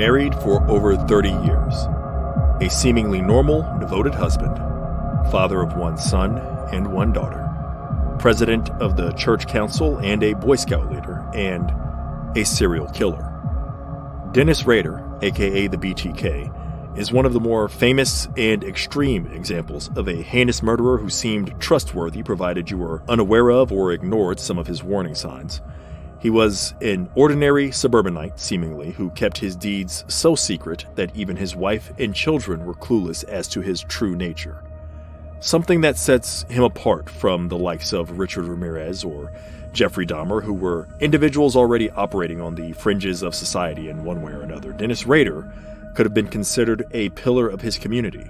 married for over 30 years, a seemingly normal, devoted husband, father of one son and one daughter, president of the church council and a Boy Scout leader, and a serial killer. Dennis Rader, aka the BTK, is one of the more famous and extreme examples of a heinous murderer who seemed trustworthy provided you were unaware of or ignored some of his warning signs. He was an ordinary suburbanite, seemingly, who kept his deeds so secret that even his wife and children were clueless as to his true nature. Something that sets him apart from the likes of Richard Ramirez or Jeffrey Dahmer, who were individuals already operating on the fringes of society in one way or another. Dennis Rader could have been considered a pillar of his community.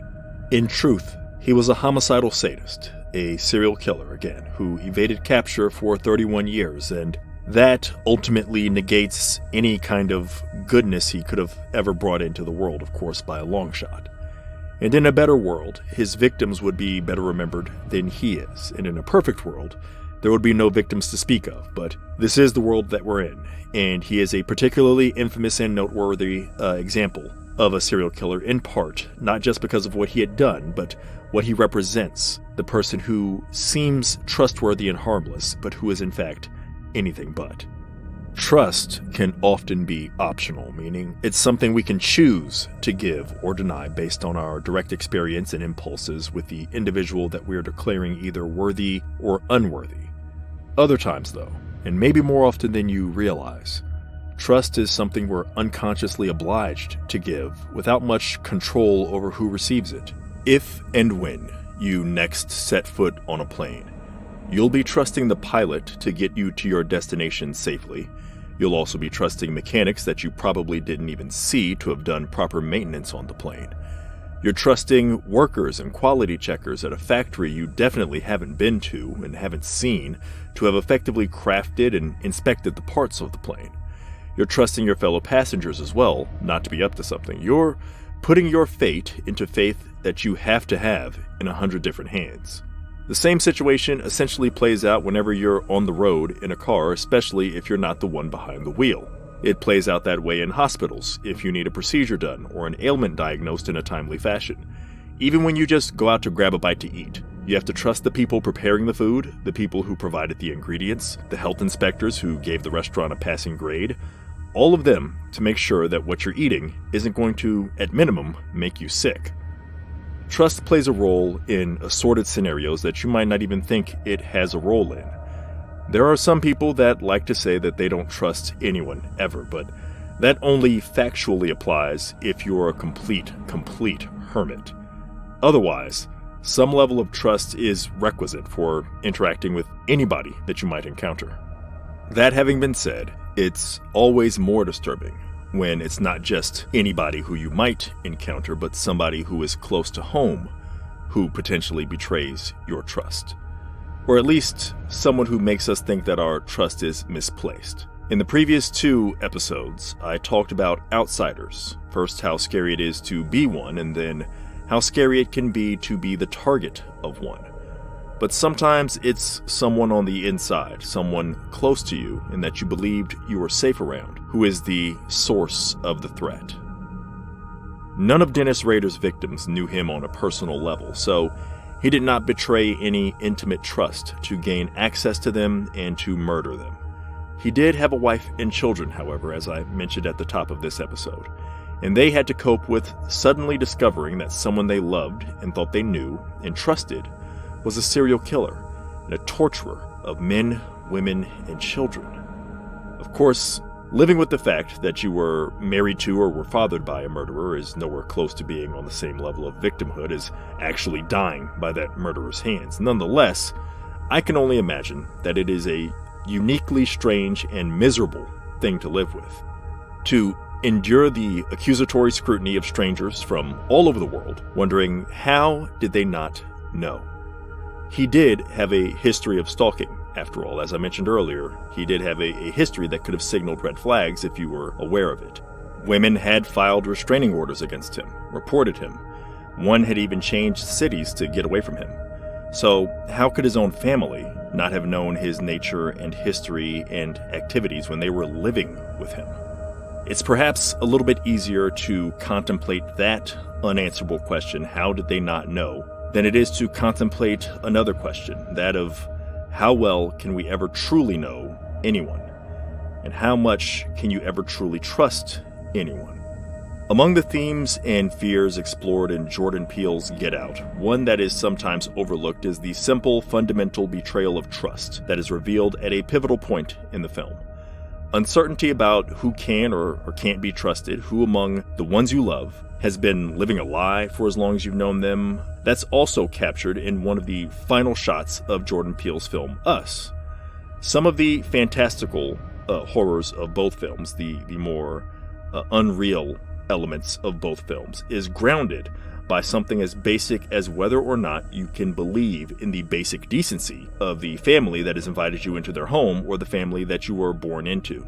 In truth, he was a homicidal sadist, a serial killer again, who evaded capture for 31 years, and that ultimately negates any kind of goodness he could have ever brought into the world, of course, by a long shot. And in a better world, his victims would be better remembered than he is. And in a perfect world, there would be no victims to speak of. But this is the world that we're in, and he is a particularly infamous and noteworthy example of a serial killer, in part, not just because of what he had done, but what he represents, the person who seems trustworthy and harmless, but who is in fact anything but. Trust can often be optional, meaning it's something we can choose to give or deny based on our direct experience and impulses with the individual that we're declaring either worthy or unworthy. Other times, though, and maybe more often than you realize, trust is something we're unconsciously obliged to give without much control over who receives it. If and when you next set foot on a plane, you'll be trusting the pilot to get you to your destination safely. You'll also be trusting mechanics that you probably didn't even see to have done proper maintenance on the plane. You're trusting workers and quality checkers at a factory you definitely haven't been to and haven't seen to have effectively crafted and inspected the parts of the plane. You're trusting your fellow passengers as well, not to be up to something. You're putting your fate into faith that you have to have in 100 different hands. The same situation essentially plays out whenever you're on the road in a car, especially if you're not the one behind the wheel. It plays out that way in hospitals if you need a procedure done or an ailment diagnosed in a timely fashion. Even when you just go out to grab a bite to eat, you have to trust the people preparing the food, the people who provided the ingredients, the health inspectors who gave the restaurant a passing grade, all of them to make sure that what you're eating isn't going to, at minimum, make you sick. Trust plays a role in assorted scenarios that you might not even think it has a role in. There are some people that like to say that they don't trust anyone ever, but that only factually applies if you're a complete hermit. Otherwise, some level of trust is requisite for interacting with anybody that you might encounter. That having been said, it's always more disturbing when it's not just anybody who you might encounter, but somebody who is close to home who potentially betrays your trust. Or at least someone who makes us think that our trust is misplaced. In the previous 2 episodes, I talked about outsiders. First, how scary it is to be one, and then how scary it can be to be the target of one. But sometimes it's someone on the inside, someone close to you and that you believed you were safe around, who is the source of the threat. None of Dennis Rader's victims knew him on a personal level, so he did not betray any intimate trust to gain access to them and to murder them. He did have a wife and children, however, as I mentioned at the top of this episode, and they had to cope with suddenly discovering that someone they loved and thought they knew and trusted was a serial killer and a torturer of men, women, and children. Of course, living with the fact that you were married to or were fathered by a murderer is nowhere close to being on the same level of victimhood as actually dying by that murderer's hands. Nonetheless, I can only imagine that it is a uniquely strange and miserable thing to live with. To endure the accusatory scrutiny of strangers from all over the world, wondering how did they not know. He did have a history of stalking, after all. As I mentioned earlier, he did have a history that could have signaled red flags if you were aware of it. Women had filed restraining orders against him, reported him. One had even changed cities to get away from him. So how could his own family not have known his nature and history and activities when they were living with him? It's perhaps a little bit easier to contemplate that unanswerable question, how did they not know, than it is to contemplate another question, that of how well can we ever truly know anyone? And how much can you ever truly trust anyone? Among the themes and fears explored in Jordan Peele's Get Out, one that is sometimes overlooked is the simple, fundamental betrayal of trust that is revealed at a pivotal point in the film. Uncertainty about who can or can't be trusted, who among the ones you love has been living a lie for as long as you've known them, that's also captured in one of the final shots of Jordan Peele's film, Us. Some of the fantastical horrors of both films, the more unreal elements of both films, is grounded by something as basic as whether or not you can believe in the basic decency of the family that has invited you into their home or the family that you were born into.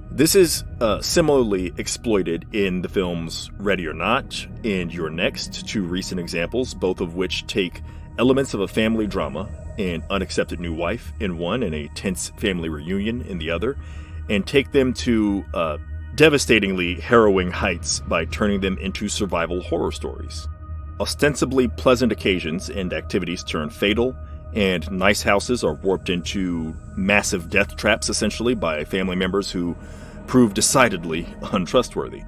This is similarly exploited in the films Ready or Not and You're Next, two recent examples, both of which take elements of a family drama, an unaccepted new wife in one and a tense family reunion in the other, and take them to devastatingly harrowing heights by turning them into survival horror stories. Ostensibly pleasant occasions and activities turn fatal, and nice houses are warped into massive death traps, essentially, by family members who prove decidedly untrustworthy.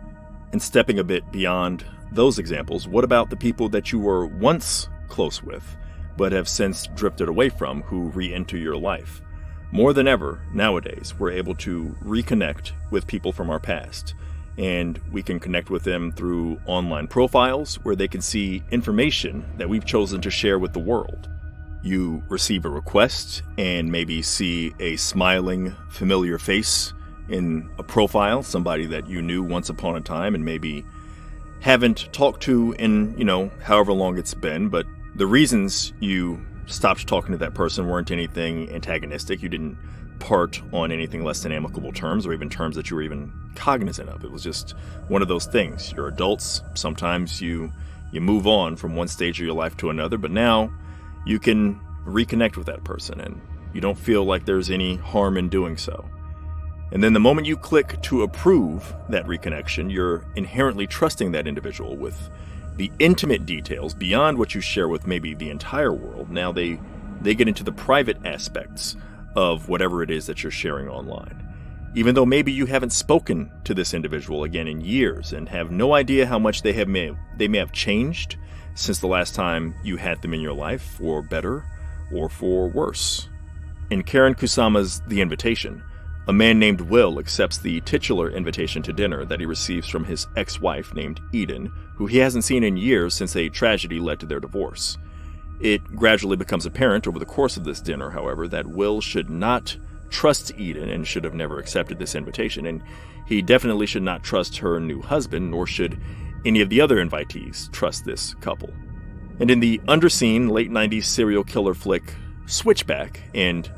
And stepping a bit beyond those examples, what about the people that you were once close with, but have since drifted away from, who re-enter your life? More than ever, nowadays, we're able to reconnect with people from our past, and we can connect with them through online profiles where they can see information that we've chosen to share with the world. You receive a request and maybe see a smiling, familiar face in a profile, somebody that you knew once upon a time and maybe haven't talked to in, however long it's been, but the reasons you stopped talking to that person weren't anything antagonistic. You didn't part on anything less than amicable terms or even terms that you were even cognizant of. It was just one of those things. You're adults. Sometimes you move on from one stage of your life to another, but now you can reconnect with that person and you don't feel like there's any harm in doing so. And then the moment you click to approve that reconnection, you're inherently trusting that individual with the intimate details beyond what you share with maybe the entire world. Now they get into the private aspects of whatever it is that you're sharing online. Even though maybe you haven't spoken to this individual again in years and have no idea how much they may have changed since the last time you had them in your life, for better or for worse. In Karen Kusama's The Invitation, a man named Will accepts the titular invitation to dinner that he receives from his ex-wife named Eden, who he hasn't seen in years since a tragedy led to their divorce. It gradually becomes apparent over the course of this dinner, however, that Will should not trust Eden and should have never accepted this invitation, and he definitely should not trust her new husband, nor should any of the other invitees trust this couple. And in the underseen late 90s serial killer flick Switchback, and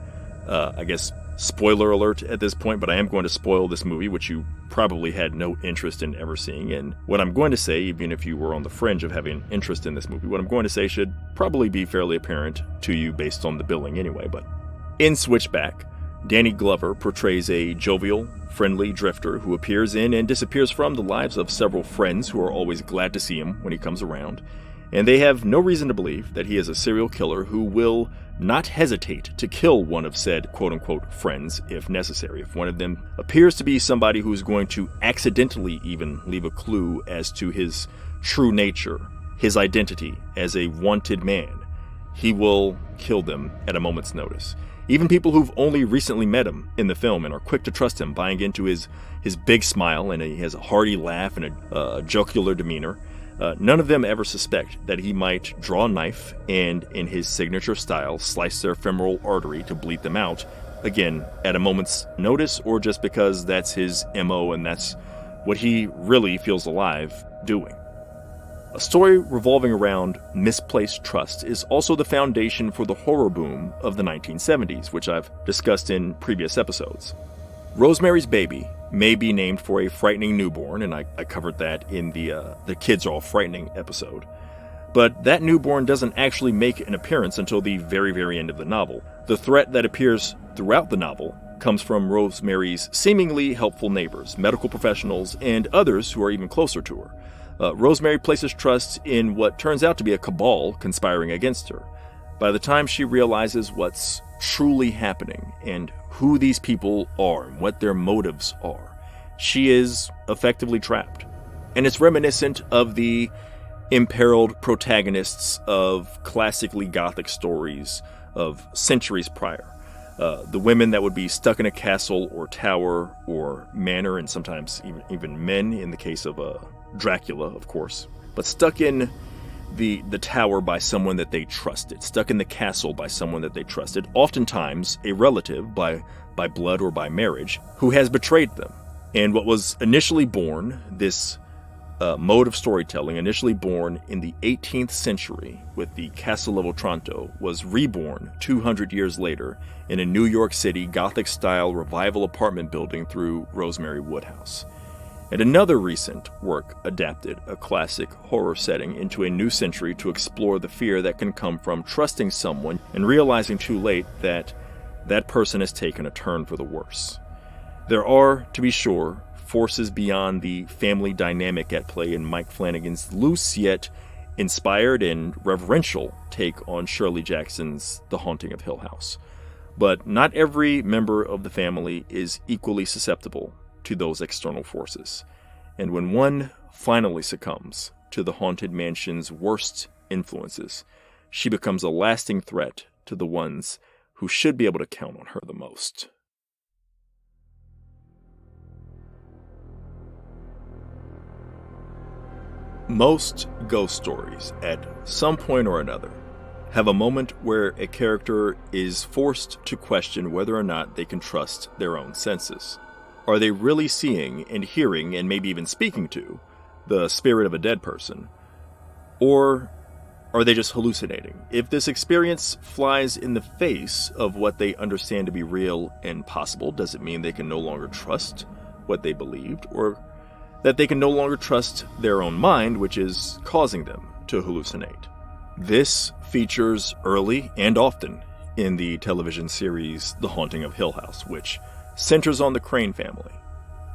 I guess spoiler alert at this point, but I am going to spoil this movie, which you probably had no interest in ever seeing. And what I'm going to say, even if you were on the fringe of having interest in this movie, what I'm going to say should probably be fairly apparent to you based on the billing anyway. But in Switchback, Danny Glover portrays a jovial, friendly drifter who appears in and disappears from the lives of several friends who are always glad to see him when he comes around. And they have no reason to believe that he is a serial killer who will not hesitate to kill one of said quote-unquote friends if necessary, if one of them appears to be somebody who's going to accidentally even leave a clue as to his true nature, his identity as a wanted man. He will kill them at a moment's notice. Even people who've only recently met him in the film and are quick to trust him, buying into his big smile, and he has a hearty laugh and a jocular demeanor. None of them ever suspect that he might draw a knife and, in his signature style, slice their femoral artery to bleed them out, again, at a moment's notice, or just because that's his MO and that's what he really feels alive doing. A story revolving around misplaced trust is also the foundation for the horror boom of the 1970s, which I've discussed in previous episodes. Rosemary's Baby may be named for a frightening newborn, and I covered that in the Kids Are All Frightening episode. But that newborn doesn't actually make an appearance until the very, very end of the novel. The threat that appears throughout the novel comes from Rosemary's seemingly helpful neighbors, medical professionals, and others who are even closer to her. Rosemary places trust in what turns out to be a cabal conspiring against her. By the time she realizes what's truly happening and who these people are and what their motives are, she is effectively trapped. And it's reminiscent of the imperiled protagonists of classically Gothic stories of centuries prior. The women that would be stuck in a castle or tower or manor, and sometimes even men in the case of Dracula, of course, but stuck in the tower by someone that they trusted, stuck in the castle by someone that they trusted, oftentimes a relative by blood or by marriage, who has betrayed them. And what was initially born, this mode of storytelling, initially born in the 18th century with the Castle of Otranto, was reborn 200 years later in a New York City Gothic-style revival apartment building through Rosemary Woodhouse. And another recent work adapted a classic horror setting into a new century to explore the fear that can come from trusting someone and realizing too late that that person has taken a turn for the worse. There are, to be sure, forces beyond the family dynamic at play in Mike Flanagan's loose yet inspired and reverential take on Shirley Jackson's The Haunting of Hill House. But not every member of the family is equally susceptible to those external forces. And when one finally succumbs to the haunted mansion's worst influences, she becomes a lasting threat to the ones who should be able to count on her the most. Most ghost stories, at some point or another, have a moment where a character is forced to question whether or not they can trust their own senses. Are they really seeing and hearing and maybe even speaking to the spirit of a dead person? Or are they just hallucinating? If this experience flies in the face of what they understand to be real and possible, does it mean they can no longer trust what they believed? Or that they can no longer trust their own mind, which is causing them to hallucinate? This features early and often in the television series The Haunting of Hill House, which centers on the Crane family.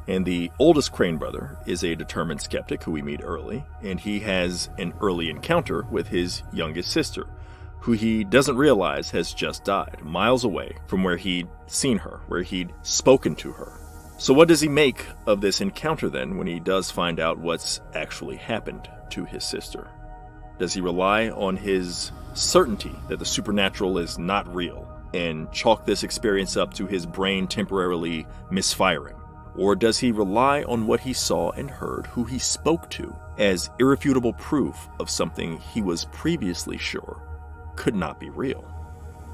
And the oldest Crane brother is a determined skeptic who we meet early, and he has an early encounter with his youngest sister, who he doesn't realize has just died, miles away from where he'd seen her, where he'd spoken to her. So what does he make of this encounter then when he does find out what's actually happened to his sister? Does he rely on his certainty that the supernatural is not real and chalk this experience up to his brain temporarily misfiring? Or does he rely on what he saw and heard, who he spoke to, as irrefutable proof of something he was previously sure could not be real?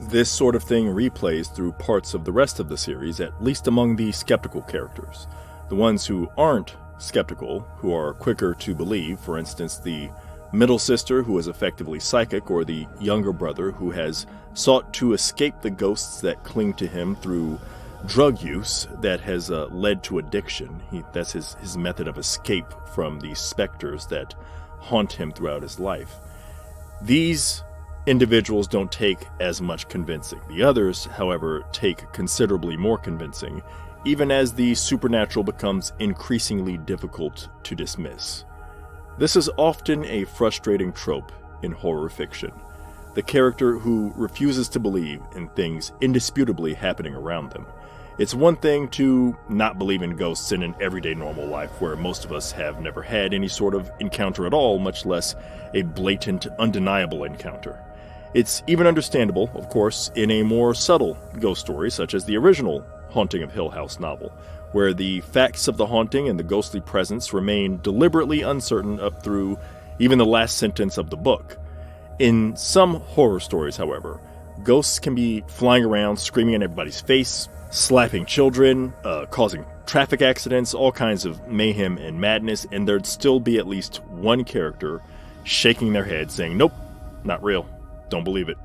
This sort of thing replays through parts of the rest of the series, at least among the skeptical characters. The ones who aren't skeptical, who are quicker to believe, for instance, the middle sister who is effectively psychic, or the younger brother who has sought to escape the ghosts that cling to him through drug use that has led to addiction. That's his method of escape from the specters that haunt him throughout his life. These individuals don't take as much convincing. The others, however, take considerably more convincing, even as the supernatural becomes increasingly difficult to dismiss. This is often a frustrating trope in horror fiction. The character who refuses to believe in things indisputably happening around them. It's one thing to not believe in ghosts in an everyday normal life where most of us have never had any sort of encounter at all, much less a blatant, undeniable encounter. It's even understandable, of course, in a more subtle ghost story such as the original Haunting of Hill House novel, where the facts of the haunting and the ghostly presence remain deliberately uncertain up through even the last sentence of the book. In some horror stories, however, ghosts can be flying around, screaming in everybody's face, slapping children, causing traffic accidents, all kinds of mayhem and madness, and there'd still be at least one character shaking their head saying, "Nope, not real, don't believe it."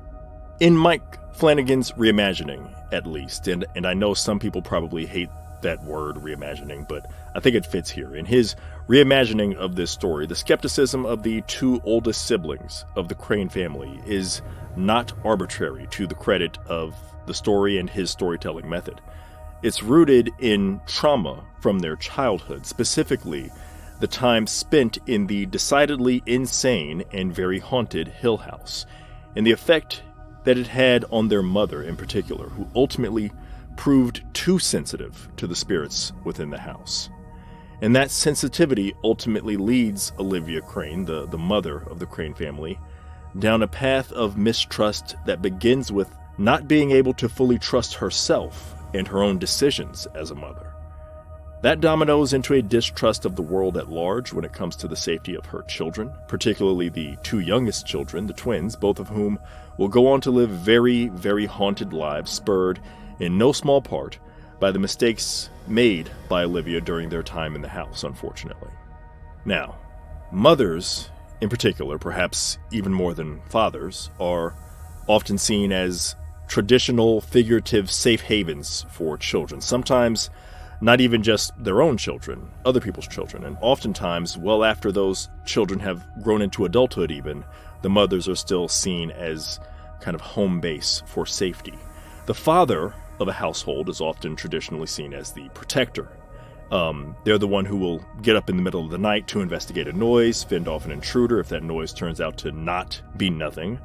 In Mike Flanagan's reimagining, at least, and I know some people probably hate that word reimagining, but I think it fits here. In his reimagining of this story, the skepticism of the two oldest siblings of the Crane family is not arbitrary, to the credit of the story and his storytelling method. It's rooted in trauma from their childhood, specifically the time spent in the decidedly insane and very haunted Hill House, and the effect that it had on their mother in particular, who ultimately proved too sensitive to the spirits within the house. And that sensitivity ultimately leads Olivia Crane, the mother of the Crane family, down a path of mistrust that begins with not being able to fully trust herself and her own decisions as a mother. That dominoes into a distrust of the world at large when it comes to the safety of her children, particularly the two youngest children, the twins, both of whom will go on to live very, very haunted lives, spurred in no small part by the mistakes made by Olivia during their time in the house, unfortunately. Now, mothers in particular, perhaps even more than fathers, are often seen as traditional, figurative safe havens for children, sometimes not even just their own children, other people's children, and oftentimes, well after those children have grown into adulthood even, the mothers are still seen as kind of home base for safety. The father of a household is often traditionally seen as the protector. They're the one who will get up in the middle of the night to investigate a noise, fend off an intruder if that noise turns out to not be nothing.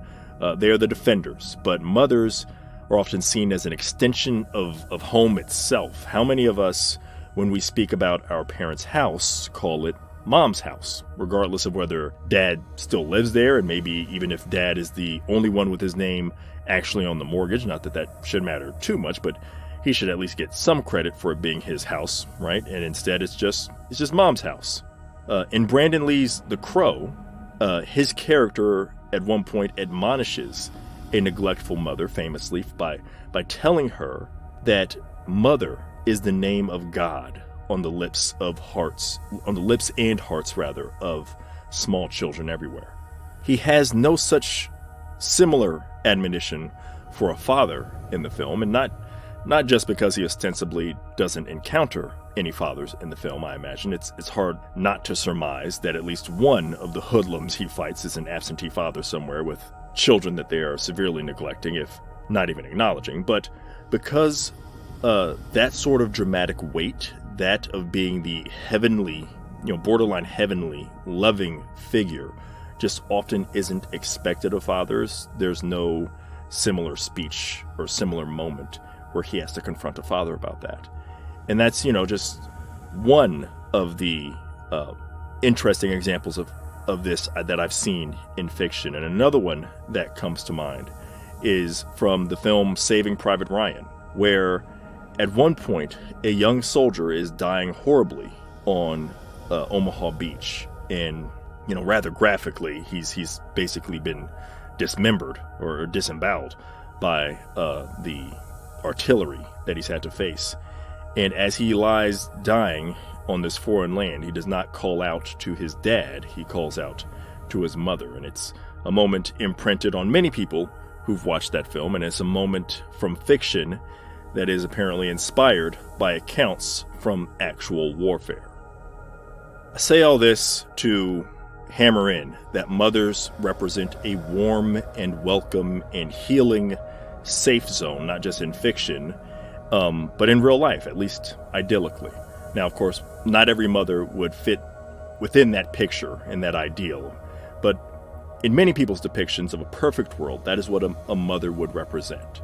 They are the defenders, but mothers are often seen as an extension of home itself. How many of us, when we speak about our parents' house, call it mom's house, regardless of whether dad still lives there, and maybe even if dad is the only one with his name actually on the mortgage, not that that should matter too much, but he should at least get some credit for it being his house, right? And instead it's just mom's house. In Brandon Lee's The Crow, his character at one point admonishes a neglectful mother famously by telling her that mother is the name of God on the lips and hearts of small children everywhere. He has no such similar admonition for a father in the film, and not just because he ostensibly doesn't encounter any fathers in the film. I imagine it's hard not to surmise that at least one of the hoodlums he fights is an absentee father somewhere with children that they are severely neglecting, if not even acknowledging, but because that sort of dramatic weight, that of being the heavenly, borderline heavenly, loving figure, just often isn't expected of fathers. There's no similar speech or similar moment where he has to confront a father about that. And that's, just one of the interesting examples of this that I've seen in fiction. And another one that comes to mind is from the film Saving Private Ryan, where at one point a young soldier is dying horribly on Omaha Beach. And, rather graphically, he's basically been dismembered or disemboweled by the artillery that he's had to face. And as he lies dying on this foreign land, he does not call out to his dad, he calls out to his mother. And it's a moment imprinted on many people who've watched that film, and it's a moment from fiction that is apparently inspired by accounts from actual warfare. I say all this to hammer in that mothers represent a warm and welcome and healing safe zone, not just in fiction, but in real life, at least idyllically. Now, of course, not every mother would fit within that picture and that ideal, but in many people's depictions of a perfect world, that is what a mother would represent.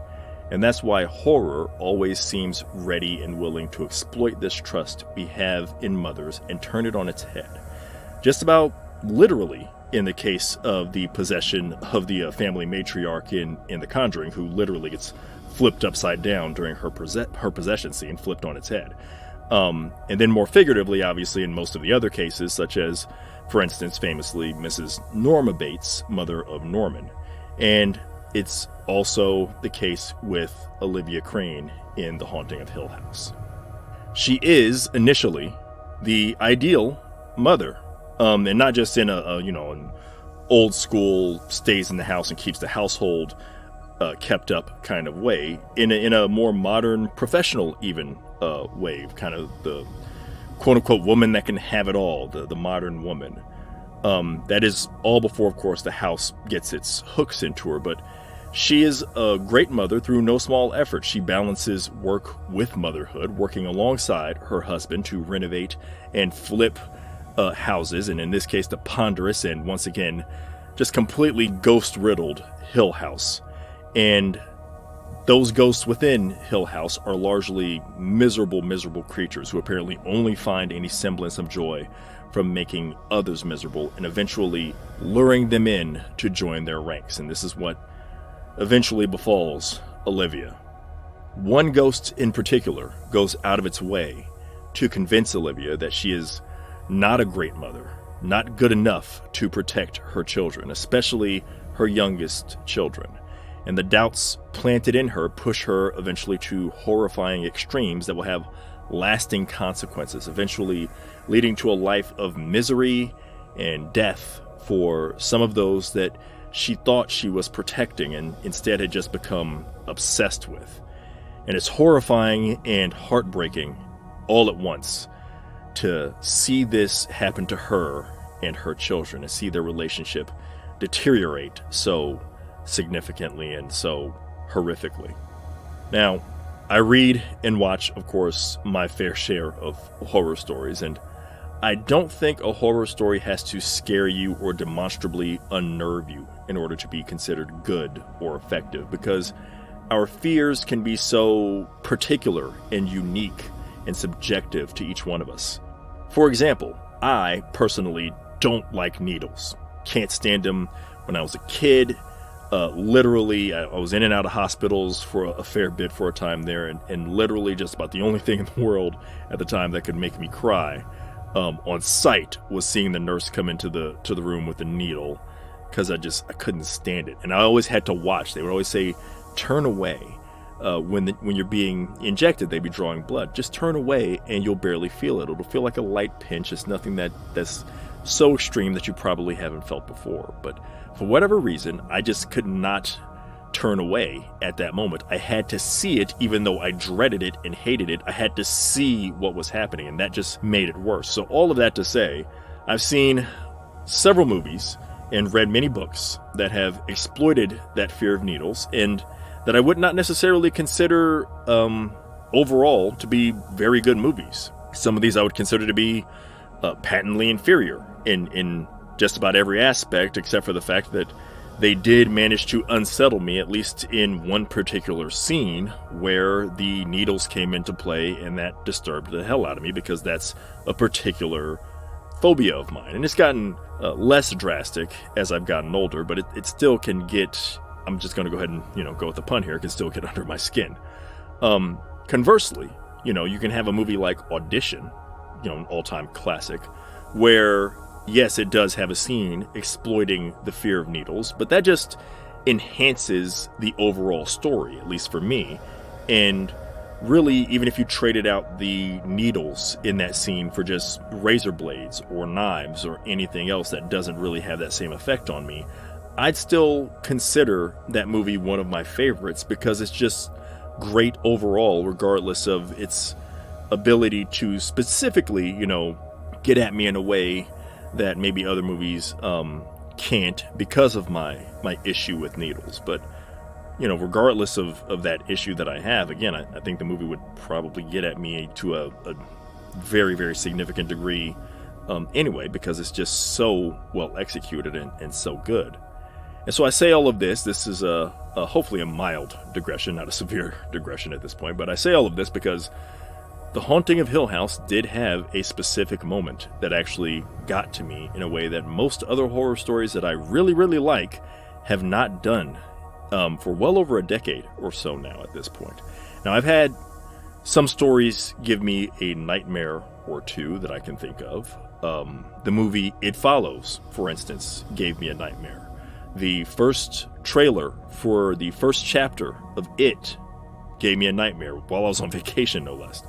And that's why horror always seems ready and willing to exploit this trust we have in mothers and turn it on its head. Just about literally in the case of the possession of the family matriarch in The Conjuring, who literally gets flipped upside down during her possession scene, flipped on its head. And then more figuratively, obviously, in most of the other cases, such as, for instance, famously, Mrs. Norma Bates, mother of Norman. And it's also the case with Olivia Crane in The Haunting of Hill House. She is, initially, the ideal mother. And not just in an old school, stays in the house and keeps the household kept up kind of way, in a more modern, professional even way, kind of the quote-unquote woman that can have it all, the modern woman. That is all before, of course, the house gets its hooks into her, but She is a great mother through no small effort. She balances work with motherhood, working alongside her husband to renovate and flip houses, and in this case, the ponderous and once again, just completely ghost-riddled Hill House. And those ghosts within Hill House are largely miserable creatures who apparently only find any semblance of joy from making others miserable and eventually luring them in to join their ranks. And this is what eventually befalls Olivia. One ghost in particular goes out of its way to convince Olivia that she is not a great mother, not good enough to protect her children, especially her youngest children. And the doubts planted in her push her eventually to horrifying extremes that will have lasting consequences, eventually leading to a life of misery and death for some of those that she thought she was protecting and instead had just become obsessed with. And it's horrifying and heartbreaking all at once to see this happen to her and her children, and see their relationship deteriorate so significantly and so horrifically. Now, I read and watch, of course, my fair share of horror stories, and I don't think a horror story has to scare you or demonstrably unnerve you in order to be considered good or effective, because our fears can be so particular and unique and subjective to each one of us. For example, I personally don't like needles. Can't stand them. When I was a kid, literally, I was in and out of hospitals for a fair bit for a time there, and literally just about the only thing in the world at the time that could make me cry on sight was seeing the nurse come into the room with a needle, because I couldn't stand it. And I always had to watch. They would always say, turn away. When you're being injected, they'd be drawing blood. Just turn away and you'll barely feel it. It'll feel like a light pinch. It's nothing that's so extreme that you probably haven't felt before. But for whatever reason, I just could not turn away at that moment. I had to see it, even though I dreaded it and hated it. I had to see what was happening, and that just made it worse. So all of that to say, I've seen several movies and read many books that have exploited that fear of needles, and that I would not necessarily consider overall to be very good movies. Some of these I would consider to be patently inferior in just about every aspect, except for the fact that they did manage to unsettle me, at least in one particular scene where the needles came into play, and that disturbed the hell out of me, because that's a particular phobia of mine. And it's gotten less drastic as I've gotten older, but it still can get... I'm just going to go ahead and, go with the pun here. It can still get under my skin. Conversely, you can have a movie like Audition, an all-time classic, where, yes, it does have a scene exploiting the fear of needles, but that just enhances the overall story, at least for me. And really, even if you traded out the needles in that scene for just razor blades or knives or anything else that doesn't really have that same effect on me, I'd still consider that movie one of my favorites, because it's just great overall, regardless of its ability to specifically, get at me in a way that maybe other movies can't, because of my issue with needles. But, regardless of that issue that I have, again, I think the movie would probably get at me to a very, very significant degree anyway, because it's just so well executed and so good. And so I say all of this. This is hopefully a mild digression, not a severe digression at this point, but I say all of this because The Haunting of Hill House did have a specific moment that actually got to me in a way that most other horror stories that I really, really like have not done for well over a decade or so now at this point. Now, I've had some stories give me a nightmare or two that I can think of. The movie It Follows, for instance, gave me a nightmare. The first trailer for the first chapter of It gave me a nightmare while I was on vacation, no less.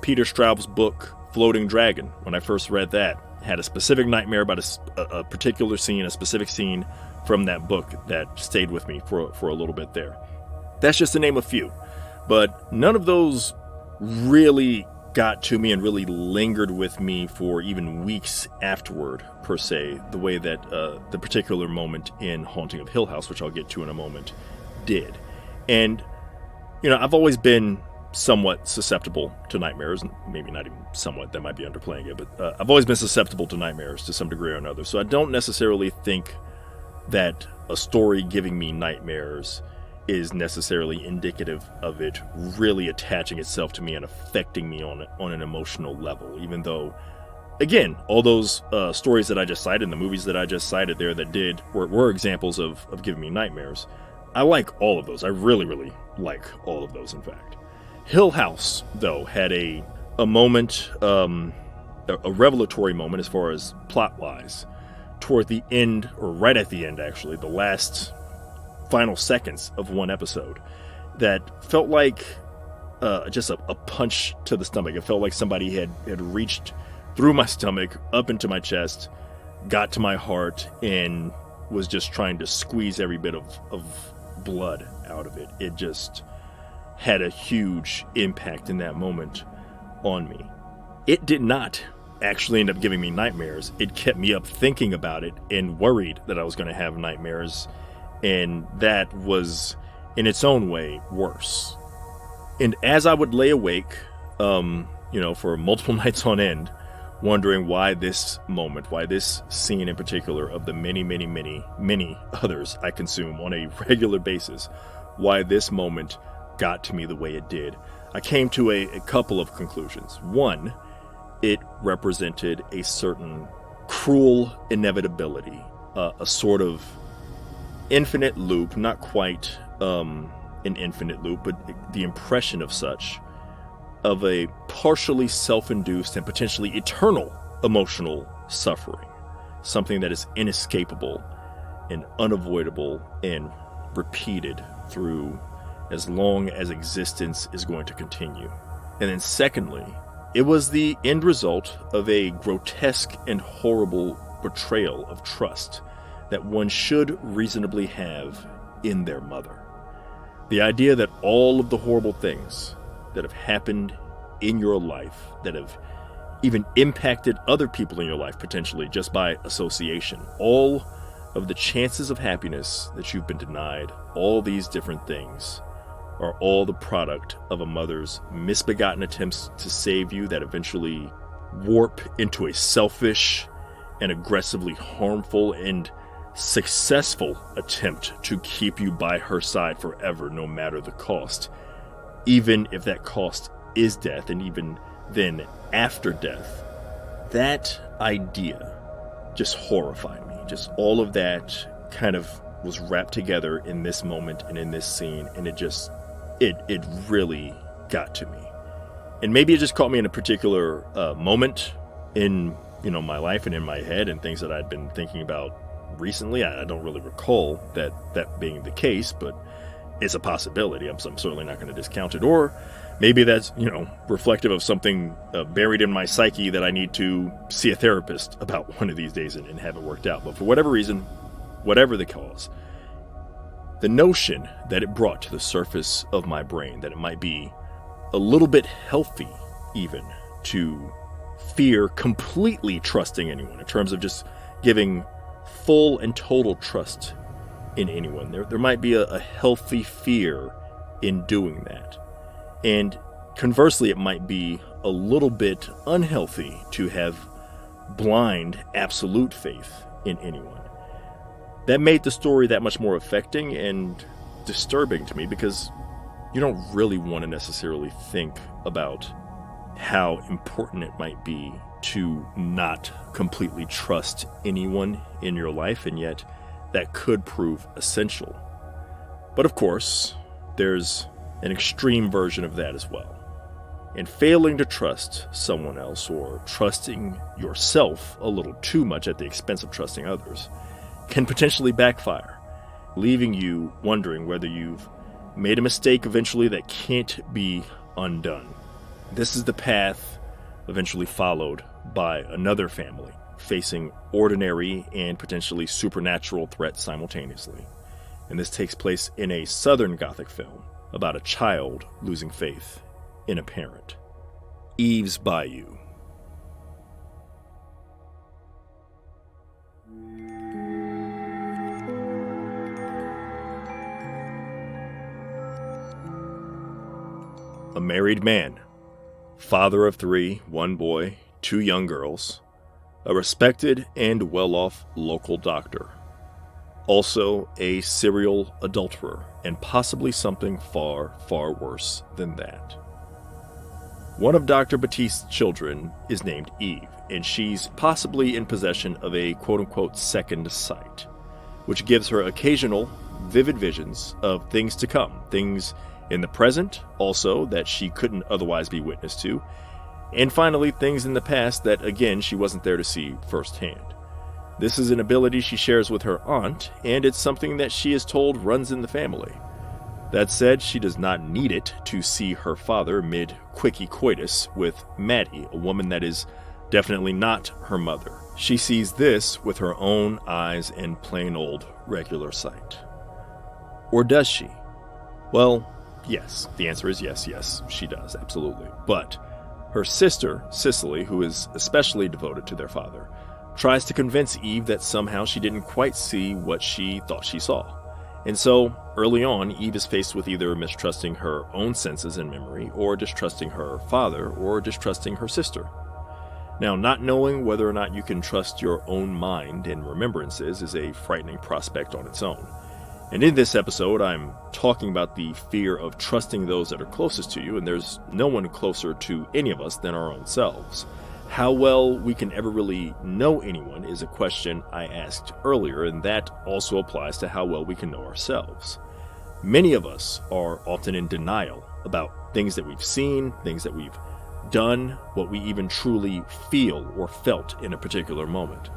Peter Straub's book, Floating Dragon, when I first read that, had a specific nightmare about a particular scene, a specific scene from that book that stayed with me for a little bit there. That's just to name a few. But none of those really got to me and really lingered with me for even weeks afterward, per se, the way that the particular moment in Haunting of Hill House, which I'll get to in a moment, did. And, I've always been somewhat susceptible to nightmares. Maybe not even somewhat, that might be underplaying it, but I've always been susceptible to nightmares to some degree or another. So I don't necessarily think that a story giving me nightmares is necessarily indicative of it really attaching itself to me and affecting me on an emotional level, even though, again, all those stories that I just cited, the movies that I just cited there that were examples of giving me nightmares. I like all of those. I really, really like all of those, in fact. Hill House, though, had a moment, a revelatory moment as far as plot-wise, toward the end, or right at the end, actually, the last final seconds of one episode, that felt like just a punch to the stomach. It felt like somebody had reached through my stomach, up into my chest, got to my heart, and was just trying to squeeze every bit of blood out of it. It just had a huge impact in that moment on me. It did not actually end up giving me nightmares. It kept me up thinking about it and worried that I was going to have nightmares, and that was, in its own way, worse. And as I would lay awake, for multiple nights on end, wondering why this moment, why this scene in particular of the many, many, many, many others I consume on a regular basis, why this moment got to me the way it did, I came to a couple of conclusions. One, it represented a certain cruel inevitability, a sort of infinite loop, not quite an infinite loop, but the impression of such, of a partially self-induced and potentially eternal emotional suffering, something that is inescapable and unavoidable and repeated through as long as existence is going to continue. And then secondly, it was the end result of a grotesque and horrible betrayal of trust that one should reasonably have in their mother. The idea that all of the horrible things that have happened in your life, that have even impacted other people in your life potentially just by association, all of the chances of happiness that you've been denied, all these different things, are all the product of a mother's misbegotten attempts to save you that eventually warp into a selfish and aggressively harmful and successful attempt to keep you by her side forever, no matter the cost, even if that cost is death, and even then after death. That idea just horrified me. Just all of that kind of was wrapped together in this moment and in this scene, and it really got to me. And maybe it just caught me in a particular moment in my life and in my head, and things that I'd been thinking about recently. I don't really recall that being the case, but it's a possibility. I'm certainly not going to discount it. Or maybe that's reflective of something buried in my psyche that I need to see a therapist about one of these days and have it worked out. But for whatever reason, whatever the cause, the notion that it brought to the surface of my brain that it might be a little bit healthy even to fear completely trusting anyone, in terms of just giving full and total trust in anyone. There might be a healthy fear in doing that. And conversely, it might be a little bit unhealthy to have blind, absolute faith in anyone. That made the story that much more affecting and disturbing to me, because you don't really want to necessarily think about how important it might be to not completely trust anyone in your life, and yet that could prove essential. But of course, there's an extreme version of that as well. And failing to trust someone else, or trusting yourself a little too much at the expense of trusting others, can potentially backfire, leaving you wondering whether you've made a mistake eventually that can't be undone. This is the path eventually followed by another family facing ordinary and potentially supernatural threats simultaneously. And this takes place in a Southern Gothic film about a child losing faith in a parent. Eve's Bayou. A married man, father of 3, 1 boy, 2 young girls, a respected and well-off local doctor, also a serial adulterer, and possibly something far, far worse than that. One of Dr. Batiste's children is named Eve, and she's possibly in possession of a quote-unquote second sight, which gives her occasional, vivid visions of things to come, things in the present, also, that she couldn't otherwise be witness to, and finally, things in the past that, again, she wasn't there to see firsthand. This is an ability she shares with her aunt, and it's something that she is told runs in the family. That said, she does not need it to see her father mid-quickie coitus with Maddie, a woman that is definitely not her mother. She sees this with her own eyes and plain old regular sight. Or does she? Well, yes. The answer is yes, she does, absolutely. But her sister, Cicely, who is especially devoted to their father, tries to convince Eve that somehow she didn't quite see what she thought she saw. And so, early on, Eve is faced with either mistrusting her own senses and memory, or distrusting her father, or distrusting her sister. Now, not knowing whether or not you can trust your own mind and remembrances is a frightening prospect on its own. And in this episode, I'm talking about the fear of trusting those that are closest to you, and there's no one closer to any of us than our own selves. How well we can ever really know anyone is a question I asked earlier, and that also applies to how well we can know ourselves. Many of us are often in denial about things that we've seen, things that we've done, what we even truly feel or felt in a particular moment.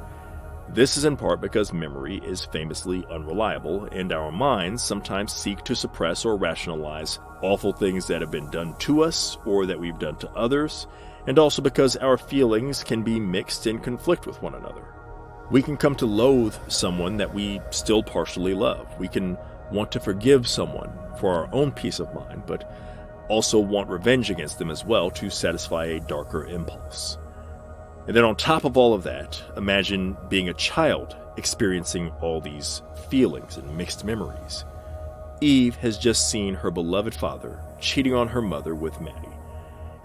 This is in part because memory is famously unreliable, and our minds sometimes seek to suppress or rationalize awful things that have been done to us or that we've done to others, and also because our feelings can be mixed and conflict with one another. We can come to loathe someone that we still partially love. We can want to forgive someone for our own peace of mind, but also want revenge against them as well to satisfy a darker impulse. And then on top of all of that, imagine being a child experiencing all these feelings and mixed memories. Eve has just seen her beloved father cheating on her mother with Maddie,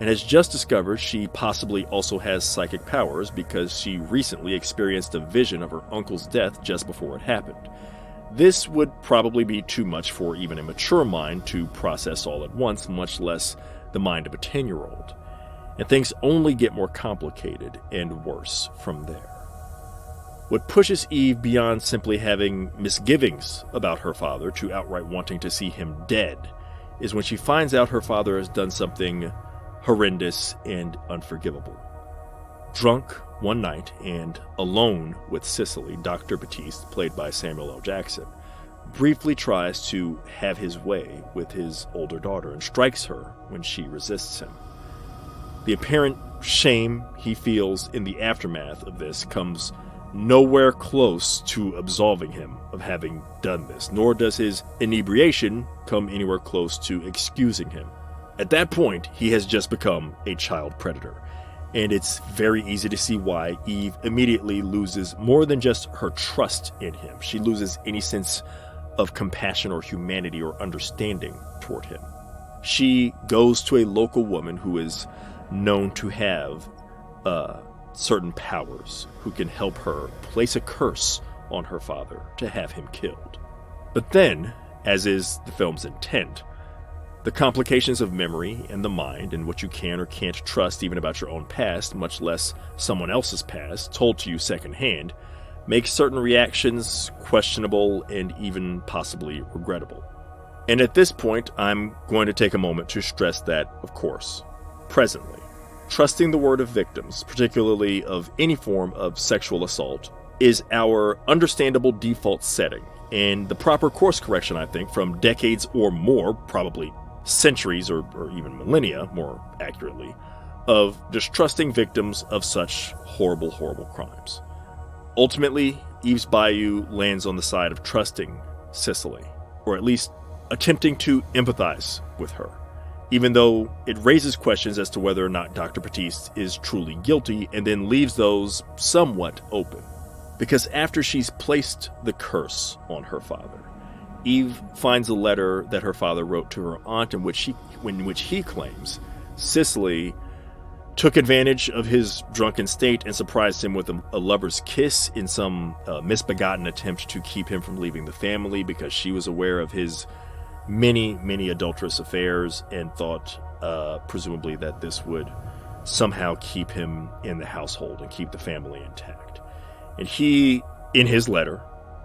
and has just discovered she possibly also has psychic powers because she recently experienced a vision of her uncle's death just before it happened. This would probably be too much for even a mature mind to process all at once, much less the mind of a 10-year-old. And things only get more complicated and worse from there. What pushes Eve beyond simply having misgivings about her father to outright wanting to see him dead is when she finds out her father has done something horrendous and unforgivable. Drunk one night and alone with Cicely, Dr. Batiste, played by Samuel L. Jackson, briefly tries to have his way with his older daughter and strikes her when she resists him. The apparent shame he feels in the aftermath of this comes nowhere close to absolving him of having done this, nor does his inebriation come anywhere close to excusing him. At that point, he has just become a child predator, and it's very easy to see why Eve immediately loses more than just her trust in him. She loses any sense of compassion or humanity or understanding toward him. She goes to a local woman who is known to have certain powers, who can help her place a curse on her father to have him killed. But then, as is the film's intent, the complications of memory and the mind and what you can or can't trust even about your own past, much less someone else's past, told to you secondhand, make certain reactions questionable and even possibly regrettable. And at this point, I'm going to take a moment to stress that, of course, presently, trusting the word of victims, particularly of any form of sexual assault, is our understandable default setting, and the proper course correction, I think, from decades or more, probably centuries or even millennia, more accurately, of distrusting victims of such horrible, horrible crimes. Ultimately, Eve's Bayou lands on the side of trusting Cicely, or at least attempting to empathize with her, even though it raises questions as to whether or not Dr. Batiste is truly guilty, and then leaves those somewhat open. Because after she's placed the curse on her father, Eve finds a letter that her father wrote to her aunt in which he claims Cicely took advantage of his drunken state and surprised him with a lover's kiss in some misbegotten attempt to keep him from leaving the family, because she was aware of his many adulterous affairs and thought, presumably, that this would somehow keep him in the household and keep the family intact. And he, in his letter,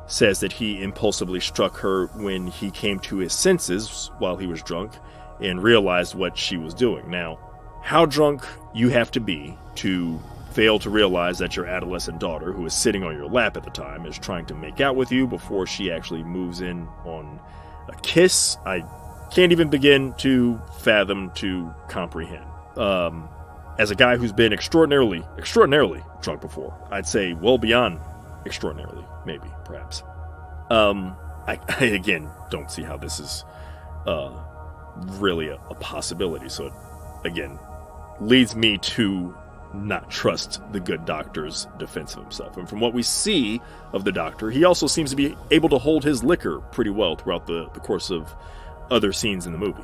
says that he impulsively struck her when he came to his senses while he was drunk and realized what she was doing. Now, how drunk you have to be to fail to realize that your adolescent daughter, who is sitting on your lap at the time, is trying to make out with you before she actually moves in on a kiss, I can't even begin to fathom, to comprehend. As a guy who's been extraordinarily drunk before, I'd say well beyond extraordinarily, maybe, perhaps. I again don't see how this is really a possibility. So it, again, leads me to not trust the good doctor's defense of himself. And from what we see of the doctor, he also seems to be able to hold his liquor pretty well throughout the course of other scenes in the movie.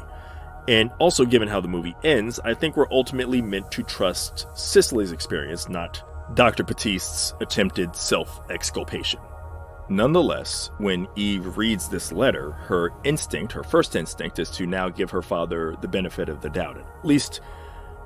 And also, given how the movie ends, I think we're ultimately meant to trust Cicely's experience, not Dr. Batiste's attempted self-exculpation. Nonetheless, when Eve reads this letter, her first instinct, is to now give her father the benefit of the doubt. At least,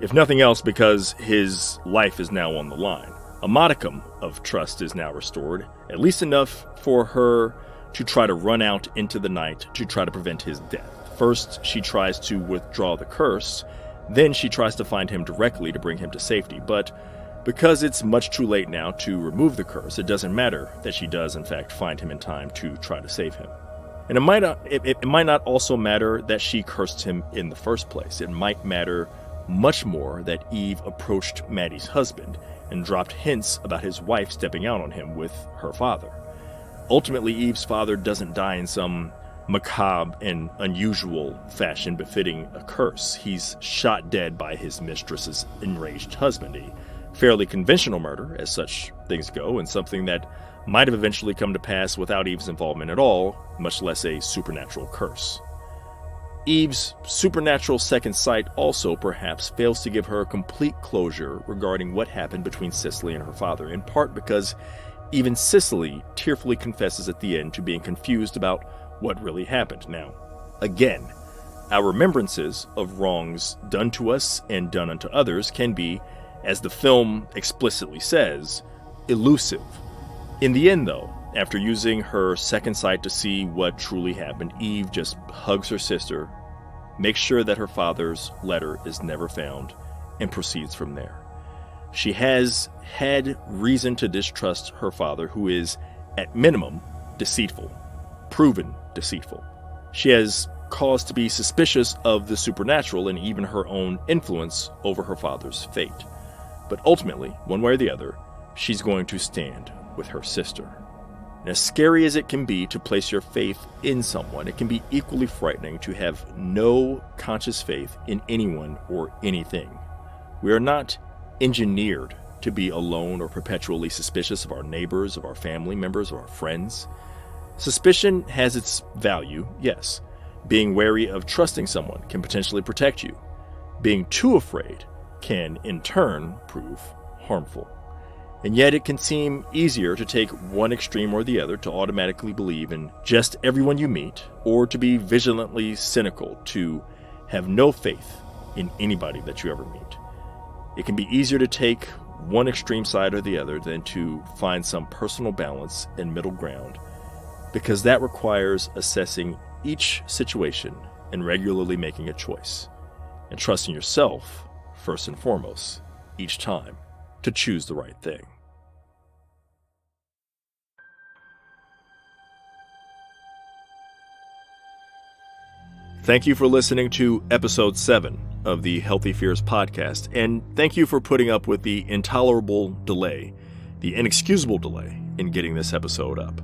if nothing else, because his life is now on the line. A modicum of trust is now restored, at least enough for her to try to run out into the night to try to prevent his death. First, she tries to withdraw the curse, then she tries to find him directly to bring him to safety. But because it's much too late now to remove the curse, it doesn't matter that she does, in fact, find him in time to try to save him. And it might not also matter that she cursed him in the first place. It might matter much more that Eve approached Maddie's husband and dropped hints about his wife stepping out on him with her father. Ultimately, Eve's father doesn't die in some macabre and unusual fashion befitting a curse. He's shot dead by his mistress's enraged husband, a fairly conventional murder, as such things go, and something that might have eventually come to pass without Eve's involvement at all, much less a supernatural curse. Eve's supernatural second sight also perhaps fails to give her complete closure regarding what happened between Cicely and her father, in part because even Cicely tearfully confesses at the end to being confused about what really happened. Now, again, our remembrances of wrongs done to us and done unto others can be, as the film explicitly says, elusive. In the end, though, after using her second sight to see what truly happened, Eve just hugs her sister, makes sure that her father's letter is never found, and proceeds from there. She has had reason to distrust her father, who is, at minimum, deceitful, proven deceitful. She has cause to be suspicious of the supernatural and even her own influence over her father's fate. But ultimately, one way or the other, she's going to stand with her sister. And as scary as it can be to place your faith in someone, it can be equally frightening to have no conscious faith in anyone or anything. We are not engineered to be alone or perpetually suspicious of our neighbors, of our family members, or our friends. Suspicion has its value, yes. Being wary of trusting someone can potentially protect you. Being too afraid can, in turn, prove harmful. And yet it can seem easier to take one extreme or the other, to automatically believe in just everyone you meet, or to be vigilantly cynical, to have no faith in anybody that you ever meet. It can be easier to take one extreme side or the other than to find some personal balance and middle ground, because that requires assessing each situation and regularly making a choice, and trusting yourself, first and foremost, each time, to choose the right thing. Thank you for listening to episode 7 of the Healthy Fears podcast, and thank you for putting up with the intolerable delay, the inexcusable delay in getting this episode up.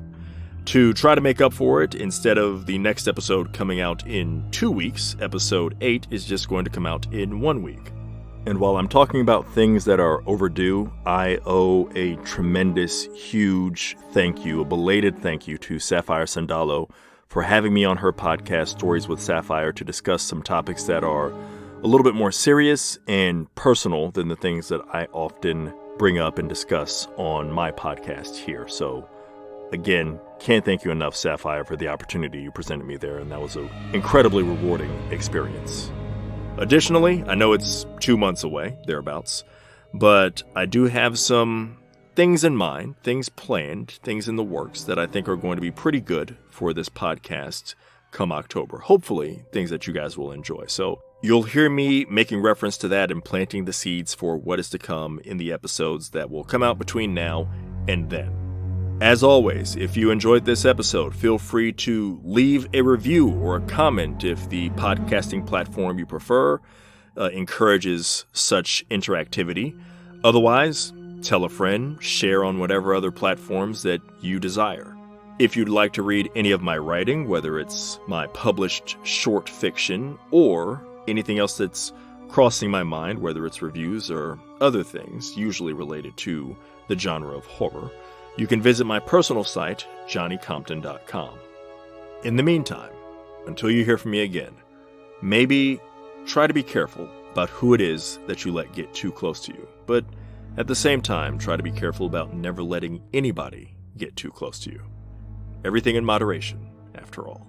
To try to make up for it, instead of the next episode coming out in 2 weeks, episode 8 is just going to come out in 1 week. And while I'm talking about things that are overdue, I owe a tremendous, huge thank you, a belated thank you to Sapphire Sandalo for having me on her podcast, Stories with Sapphire, to discuss some topics that are a little bit more serious and personal than the things that I often bring up and discuss on my podcast here. So again, can't thank you enough, Sapphire, for the opportunity you presented me there, and that was an incredibly rewarding experience. Additionally, I know it's 2 months away, thereabouts, but I do have some things in mind, things planned, things in the works that I think are going to be pretty good for this podcast come October. Hopefully, things that you guys will enjoy. So you'll hear me making reference to that and planting the seeds for what is to come in the episodes that will come out between now and then. As always, if you enjoyed this episode, feel free to leave a review or a comment if the podcasting platform you prefer encourages such interactivity. Otherwise, tell a friend, share on whatever other platforms that you desire. If you'd like to read any of my writing, whether it's my published short fiction or anything else that's crossing my mind, whether it's reviews or other things, usually related to the genre of horror, you can visit my personal site, johnnycompton.com. In the meantime, until you hear from me again, maybe try to be careful about who it is that you let get too close to you. But at the same time, try to be careful about never letting anybody get too close to you. Everything in moderation, after all.